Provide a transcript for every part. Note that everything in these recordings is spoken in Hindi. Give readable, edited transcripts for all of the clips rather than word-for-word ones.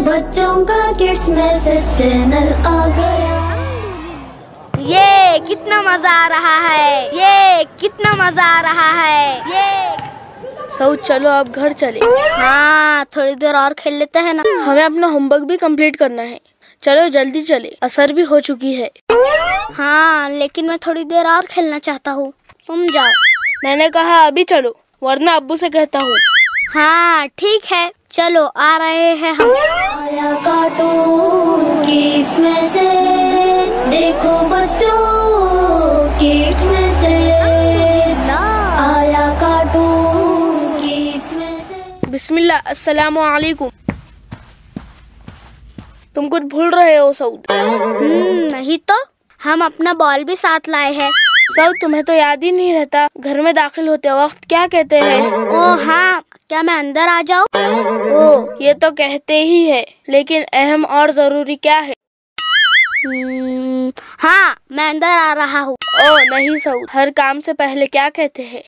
बच्चों का किड्स मैसेज चैनल आ गया। ये कितना मजा आ रहा है, ये कितना मजा आ रहा है। ये सऊद चलो अब घर चले। हाँ थोड़ी देर और खेल लेते हैं ना। हमें अपना होमवर्क भी कंप्लीट करना है। चलो जल्दी चले, असर भी हो चुकी है। हाँ लेकिन मैं थोड़ी देर और खेलना चाहता हूँ, तुम जाओ। मैंने कहा अभी चलो, वरना अब्बू से कहता हूँ। हाँ ठीक है, चलो आ रहे हैं हम। आया कार्टून किड्स मैसेज, देखो बच्चों किड्स मैसेज। आया कार्टून किड्स मैसेज। बिस्मिल्लाह, अस्सलामु अलैकुम। तुम कुछ भूल रहे हो सऊद। नहीं तो, हम अपना बॉल भी साथ लाए हैं। सऊद तुम्हें तो याद ही नहीं रहता, घर में दाखिल होते वक्त क्या कहते हैं? ओह हाँ, क्या मैं अंदर आ जाऊँ? ओह ये तो कहते ही है, लेकिन अहम और जरूरी क्या है? हाँ मैं अंदर आ रहा हूँ। ओह नहीं सऊद, हर काम से पहले क्या कहते हैं?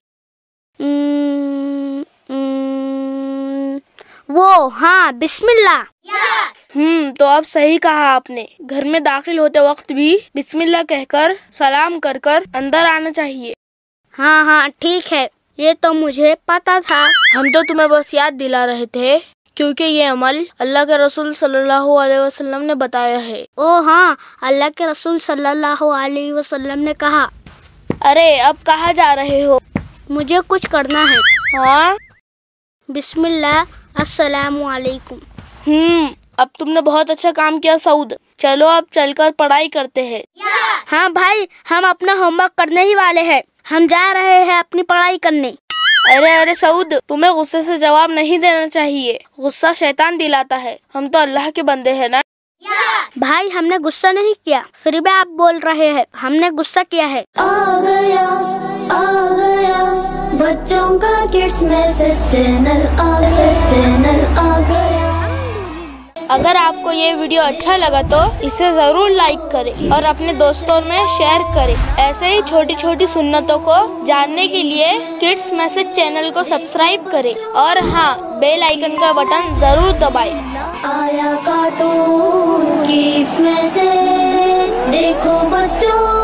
वो हाँ, बिस्मिल्लाह। तो अब सही कहा आपने। घर में दाखिल होते वक्त भी बिस्मिल्लाह कहकर सलाम कर कर अंदर आना चाहिए। हाँ हाँ ठीक है, ये तो मुझे पता था। हम तो तुम्हें बस याद दिला रहे थे, क्योंकि ये अमल अल्लाह के रसूल सल्लल्लाहु अलैहि वसल्लम ने बताया है। ओ हाँ, अल्लाह के रसूल सल्लल्लाहु अलैहि वसल्लम ने कहा। अरे अब कहाँ जा रहे हो? मुझे कुछ करना है। हाँ बिस्मिल्लाह, अस्सलामु अलैकुम। अब तुमने बहुत अच्छा काम किया सऊद। चलो अब चलकर पढ़ाई करते हैं। हाँ भाई, हम अपना होमवर्क करने ही वाले हैं। हम जा रहे हैं अपनी पढ़ाई करने। अरे सऊद, तुम्हें गुस्से से जवाब नहीं देना चाहिए। गुस्सा शैतान दिलाता है, हम तो अल्लाह के बंदे हैं ना। भाई हमने गुस्सा नहीं किया, फिर भी आप बोल रहे हैं हमने गुस्सा किया है। आ गया बच्चों का किड्स मैसेज चैनल आ गया। अगर आपको ये वीडियो अच्छा लगा तो इसे जरूर लाइक करें और अपने दोस्तों में शेयर करें। ऐसे ही छोटी छोटी सुन्नतों को जानने के लिए किड्स मैसेज चैनल को सब्सक्राइब करें और हाँ, बेल आइकन का बटन जरूर दबाएं। आया कार्टून किड्स मैसेज, देखो बच्चों